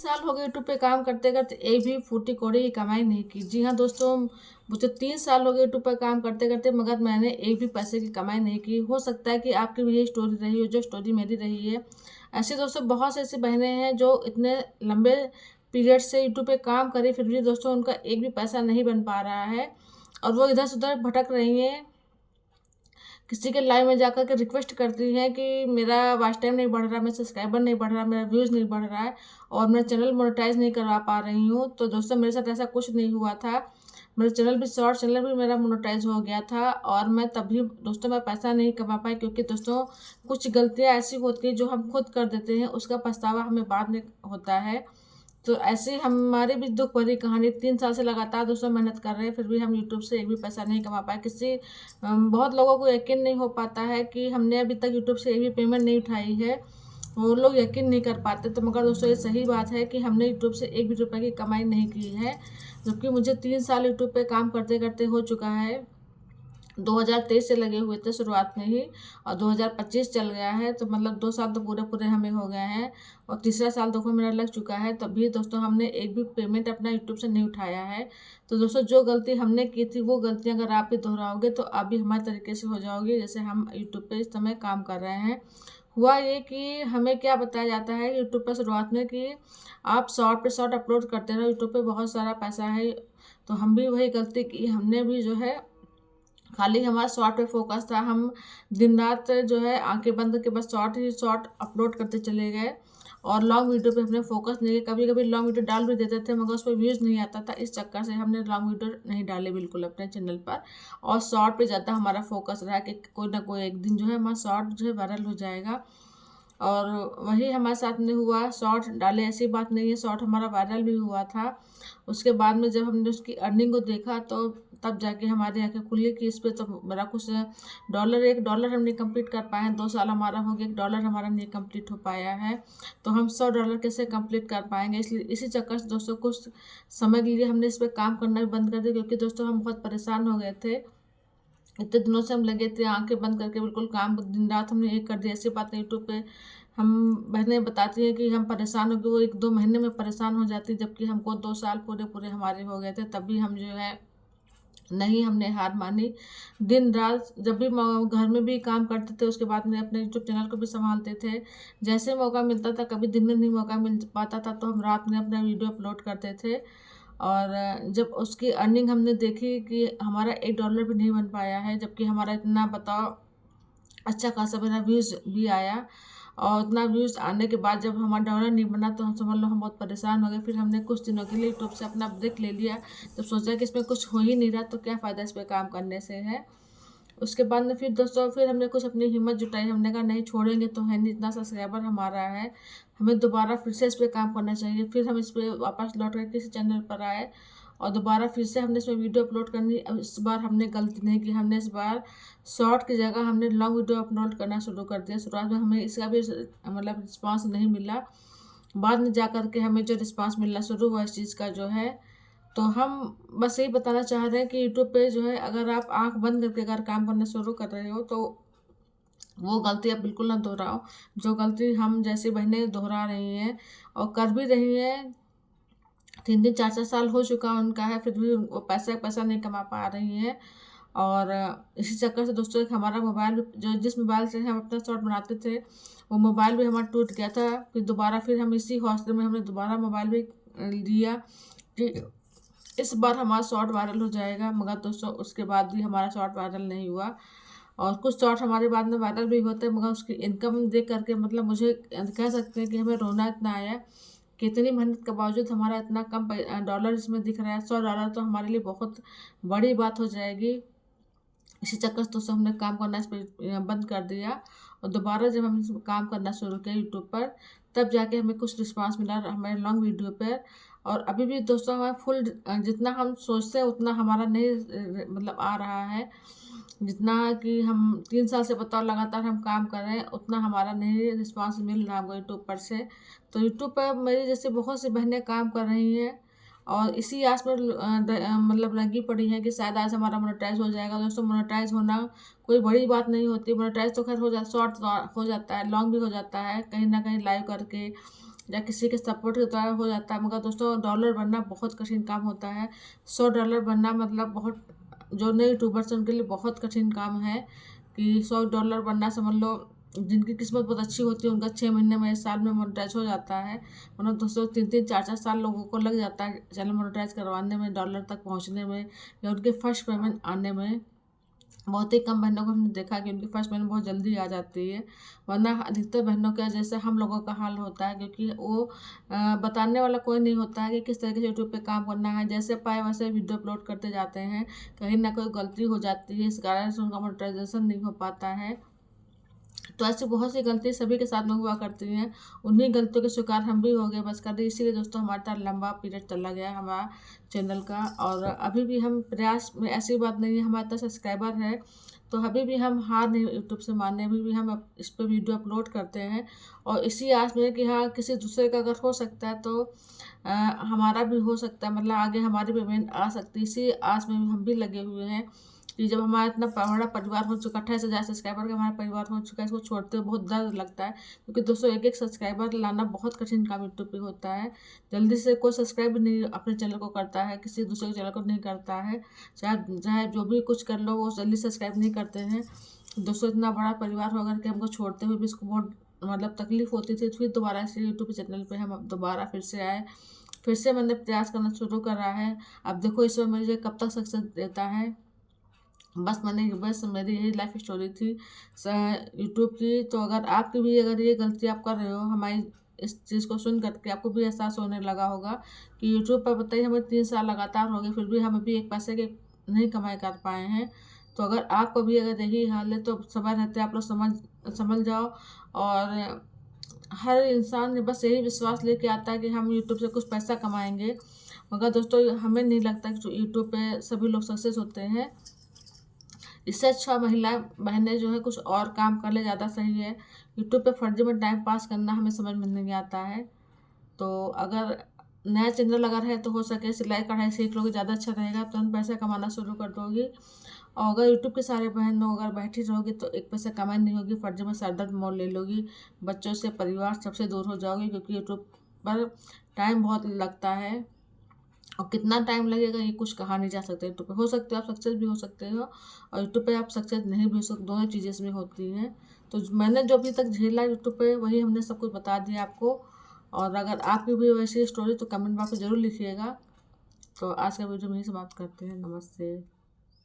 साल हो गए यूट्यूब पे काम करते करते एक भी फूटी कौड़ी की कमाई नहीं की। जी हाँ दोस्तों, मुझे 3 साल हो गए यूट्यूब पर काम करते करते, मगर मैंने एक भी पैसे की कमाई नहीं की। हो सकता है कि आपकी भी यही स्टोरी रही हो जो स्टोरी मेरी रही है। ऐसे दोस्तों बहुत से ऐसी बहनें हैं जो इतने लंबे पीरियड से यूट्यूब पे काम करी, फिर भी दोस्तों उनका एक भी पैसा नहीं बन पा रहा है और वो इधर से उधर भटक रही हैं। किसी के लाइव में जाकर के रिक्वेस्ट करती हैं कि मेरा वॉच टाइम नहीं बढ़ रहा, मेरा सब्सक्राइबर नहीं बढ़ रहा, मेरा व्यूज़ नहीं बढ़ रहा है और मेरा चैनल मोनेटाइज नहीं करवा पा रही हूँ। तो दोस्तों मेरे साथ ऐसा कुछ नहीं हुआ था। मेरा चैनल भी, शॉर्ट चैनल भी मेरा मोनेटाइज हो गया था और मैं तभी दोस्तों मैं पैसा नहीं कमा पाई, क्योंकि दोस्तों कुछ गलतियाँ ऐसी होती हैं जो हम खुद कर देते हैं, उसका पछतावा हमें बाद में होता है। तो ऐसे हमारी भी दुख भरी कहानी। 3 साल से लगातार दोस्तों मेहनत कर रहे हैं, फिर भी हम यूट्यूब से एक भी पैसा नहीं कमा पाए। बहुत लोगों को यकीन नहीं हो पाता है कि हमने अभी तक यूट्यूब से एक भी पेमेंट नहीं उठाई है। वो लोग यकीन नहीं कर पाते। तो मगर दोस्तों ये सही बात है कि हमने यूट्यूब से एक भी रुपये की कमाई नहीं की है, जबकि मुझे 3 साल यूट्यूब पे काम करते करते हो चुका है। 2023 से लगे हुए थे शुरुआत में ही और 2025 चल गया है, तो मतलब 2 साल तो पूरे पूरे हमें हो गए हैं और तीसरा साल देखो मेरा लग चुका है। तभी दोस्तों हमने एक भी पेमेंट अपना यूट्यूब से नहीं उठाया है। तो दोस्तों जो गलती हमने की थी वो गलतियां अगर आप भी दोहराओगे तो आप भी हमारे तरीके से हो जाओगे, जैसे हम यूट्यूब पे इस समय काम कर रहे हैं। हुआ ये कि हमें क्या बताया जाता है यूट्यूब पर शुरुआत में कि आप शॉर्ट पे शॉर्ट अपलोड करते रहो, यूट्यूब पे बहुत सारा पैसा है। तो हम भी वही गलती की, हमने भी जो है खाली हमारा शॉर्ट पे फोकस था। हम दिन रात जो है आंखें बंद करके बस शॉर्ट ही शॉर्ट अपलोड करते चले गए और लॉन्ग वीडियो पे हमने फोकस नहीं किया। कभी कभी लॉन्ग वीडियो डाल भी देते थे मगर उस पर व्यूज़ नहीं आता था, इस चक्कर से हमने लॉन्ग वीडियो नहीं डाले बिल्कुल अपने चैनल पर और शॉर्ट पे ज़्यादा हमारा फोकस रहा कि कोई ना कोई एक दिन जो है हमारा शॉर्ट जो है वायरल हो जाएगा। और वही हमारे साथ में हुआ। शॉर्ट डाले ऐसी बात नहीं है, शॉर्ट हमारा वायरल भी हुआ था। उसके बाद में जब हमने उसकी अर्निंग को देखा तो तब जाके हमारी आंखें खुली कि इस पे तो मेरा कुछ डॉलर, $1 हम नहीं कंप्लीट कर पाए हैं। 2 साल हमारा हो गया, $1 हमारा नहीं कंप्लीट हो पाया है, तो हम $100 कैसे कंप्लीट कर पाएंगे। इसलिए इसी चक्कर से दोस्तों कुछ समय के लिए हमने इस पर काम करना भी बंद कर दिया, क्योंकि दोस्तों हम बहुत परेशान हो गए थे। इतने दिनों से हम लगे थे आंखें बंद करके बिल्कुल काम दिन रात हमने एक कर दिया। ऐसी बातें यूट्यूब पे हम बहनें बताती हैं कि हम परेशान हो गए, वो 1-2 महीने में परेशान हो जाती, जबकि हमको 2 साल पूरे पूरे हमारे हो गए थे। तभी हम जो है नहीं, हमने हार मानी। दिन रात जब भी घर में भी काम करते थे, उसके बाद में अपने यूट्यूब चैनल को भी संभालते थे। जैसे मौका मिलता था, कभी दिन में नहीं मौका मिल पाता था तो हम रात में अपना वीडियो अपलोड करते थे। और जब उसकी अर्निंग हमने देखी कि हमारा $1 भी नहीं बन पाया है, जबकि हमारा इतना बताओ अच्छा खासा मेरा व्यूज़ भी आया और उतना व्यूज़ आने के बाद जब हमारा डॉलर नहीं बना तो हम समझ लो हम बहुत परेशान हो गए। फिर हमने कुछ दिनों के लिए यूट्यूब से अपना ब्रेक ले लिया। तो सोचा कि इसमें कुछ हो ही नहीं रहा तो क्या फ़ायदा इस पर काम करने से है। उसके बाद में फिर दोस्तों फिर हमने कुछ अपनी हिम्मत जुटाई। हमने कहा नहीं, छोड़ेंगे तो है नहीं, इतना सब्सक्राइबर हमारा है, हमें दोबारा फिर से इस पर काम करना चाहिए। फिर हम इस पर वापस लौट कर किसी चैनल पर आए और दोबारा फिर से हमने इसमें वीडियो अपलोड करनी। अब इस बार हमने गलती नहीं की, हमने इस बार शॉर्ट की जगह हमने लॉन्ग वीडियो अपलोड करना शुरू कर दिया। शुरुआत में हमें इसका भी मतलब रिस्पांस नहीं मिला, बाद में जा कर के हमें जो रिस्पांस मिलना शुरू हुआ इस चीज़ का जो है। तो हम बस यही बताना चाह रहे हैं कि यूट्यूब पे जो है अगर आप आंख बंद करके अगर काम करना शुरू कर रहे हो तो वो गलती आप बिल्कुल ना दोहराओ, जो गलती हम जैसी बहनें दोहरा रही हैं और कर भी रही हैं। 3-4 साल हो चुका उनका है, फिर भी वो पैसा पैसा नहीं कमा पा रही हैं। और इसी चक्कर से दोस्तों एक हमारा मोबाइल, जो जिस मोबाइल से हम अपना शॉर्ट बनाते थे, वो मोबाइल भी हमारा टूट गया था। फिर दोबारा फिर हम इसी हौसले में हमने दोबारा मोबाइल भी लिया कि इस बार हमारा शॉर्ट वायरल हो जाएगा। मगर दोस्तों उसके बाद भी हमारा शॉर्ट वायरल नहीं हुआ और कुछ शॉर्ट हमारे बाद में वायरल भी होते हैं, मगर उसकी इनकम देख करके मतलब मुझे कह सकते हैं कि हमें रोना इतना आया कि इतनी मेहनत के बावजूद हमारा इतना कम डॉलर इसमें दिख रहा है। $100 तो हमारे लिए बहुत बड़ी बात हो जाएगी। इसी चक्कर से दोस्तों हमने काम करना इस पर बंद कर दिया और दोबारा जब हम इस पर काम करना शुरू किया यूट्यूब पर, तब जाके हमें कुछ रिस्पांस मिला हमारे लॉन्ग वीडियो पर। और अभी भी दोस्तों हमारा फुल जितना हम सोचते हैं उतना हमारा नहीं मतलब आ रहा है। जितना कि हम 3 साल से बताओ लगातार हम काम कर रहे हैं, उतना हमारा नहीं रिस्पांस मिल रहा हमको यूट्यूब पर से। तो यूट्यूब पर मेरी जैसे बहुत सी बहनें काम कर रही हैं और इसी आस पर मतलब लगी पड़ी है कि शायद आज हमारा मोनेटाइज हो जाएगा। दोस्तों मोनेटाइज होना कोई बड़ी बात नहीं होती। मोनेटाइज तो खैर हो जाता, शॉर्ट हो जाता है, लॉन्ग भी हो जाता है कहीं ना कहीं लाइव करके या किसी के सपोर्ट के द्वारा हो जाता है, मगर दोस्तों डॉलर बनना बहुत कठिन काम होता है। $100 बनना मतलब बहुत, जो नए यूट्यूबर्स हैं उनके लिए बहुत कठिन काम है कि $100 बनना, समझ लो जिनकी किस्मत बहुत अच्छी होती है उनका 6 महीने में, साल में मोनेटाइज हो जाता है। मतलब दोस्तों 3-3 4-4 साल लोगों को लग जाता है चैनल मोनेटाइज करवाने में, डॉलर तक पहुंचने में, या उनके फर्स्ट पेमेंट आने में। बहुत ही कम बहनों को हमने देखा कि उनकी फर्स्ट पेमेंट बहुत जल्दी आ जाती है, वरना अधिकतर बहनों का जैसे हम लोगों का हाल होता है, क्योंकि वो बताने वाला कोई नहीं होता है कि किस तरीके से यूट्यूब पे काम करना है। जैसे पाए वैसे वीडियो अपलोड करते जाते हैं, कहीं ना कोई गलती हो जाती है, इस कारण से उनका मोनेटाइजेशन नहीं हो पाता है। तो ऐसी बहुत सी गलती सभी के साथ में हुआ करती हैं, उन्हीं गलतियों के शिकार हम भी हो गए बस कर दी। इसीलिए दोस्तों हमारा इतना लंबा पीरियड चला गया हमारा चैनल का, और अभी भी हम प्रयास में, ऐसी बात नहीं है हमारा इतना सब्सक्राइबर है तो अभी भी हम हार नहीं यूट्यूब से मानने, अभी भी हम इस पर वीडियो अपलोड करते हैं, और इसी आस में कि हाँ किसी दूसरे का अगर हो सकता है तो हमारा भी हो सकता है, मतलब आगे हमारी पेमेंट आ सकती है। इसी आस में हम भी लगे हुए हैं कि जब हमारा इतना बड़ा परिवार हो चुका, 28,000 सब्सक्राइबर का हमारा परिवार हो चुका है, इसको छोड़ते हुए बहुत दर्द लगता है, क्योंकि दोस्तों एक सब्सक्राइबर लाना बहुत कठिन काम यूट्यूब पे होता है। जल्दी से कोई सब्सक्राइब नहीं अपने चैनल को करता है, किसी दूसरे के चैनल को नहीं करता है, चाहे चाहे जो भी कुछ कर लो वो जल्दी सब्सक्राइब नहीं करते हैं। दोस्तों इतना बड़ा परिवार होकर के हमको छोड़ते हुए भी इसको बहुत मतलब तकलीफ होती थी। फिर दोबारा से यूट्यूब चैनल पर हम दोबारा फिर से आए, फिर से मैंने प्रयास करना शुरू करा है। अब देखो इसमें मुझे कब तक सक्सेस देता है। बस मेरी यही लाइफ स्टोरी थी यूट्यूब की। तो अगर आपकी भी, अगर ये गलती आप कर रहे हो, हमारी इस चीज़ को सुन करके आपको भी एहसास होने लगा होगा कि यूट्यूब पर बताइए हमें 3 साल लगातार हो गए, फिर भी हम अभी एक पैसे के नहीं कमाई कर पाए हैं। तो अगर आपको भी अगर यही हाल है तो समय रहते आप लोग समझ जाओ। और हर इंसान बस यही विश्वास लेके आता है कि हम यूट्यूब से कुछ पैसा कमाएंगे, मगर दोस्तों हमें नहीं लगता कि यूट्यूब पे सभी लोग सक्सेस होते हैं। इससे अच्छा महिला बहनें जो है कुछ और काम कर ले, ज़्यादा सही है। यूट्यूब पे फर्जी में टाइम पास करना हमें समझ में नहीं आता है। तो अगर नया चैनल अगर है तो हो सके सिलाई कढ़ाई सीख लोगे, ज़्यादा अच्छा रहेगा, तुरंत पैसा कमाना शुरू कर दोगी। और अगर यूट्यूब के सारे बहन लोग अगर बैठी रहोगी तो एक पैसा कमाई नहीं होगी, फर्जी में सर दर्द मोल ले लोगी, बच्चों से परिवार सबसे दूर हो जाओगी, क्योंकि यूट्यूब पर टाइम बहुत लगता है। और कितना टाइम लगेगा ये कुछ कहा नहीं जा सकता। यूट्यूब पे हो सकते हो आप सक्सेस भी हो सकते हो, और यूट्यूब पे आप सक्सेस नहीं भी हो सकते, दोनों चीज़ें इसमें होती हैं। तो मैंने जो अभी तक झेला यूट्यूब पे वही हमने सब कुछ बता दिया आपको। और अगर आपकी भी वैसी स्टोरी तो कमेंट बॉक्स में ज़रूर लिखिएगा। तो आज का वीडियो में ही समाप्त करते हैं। नमस्ते।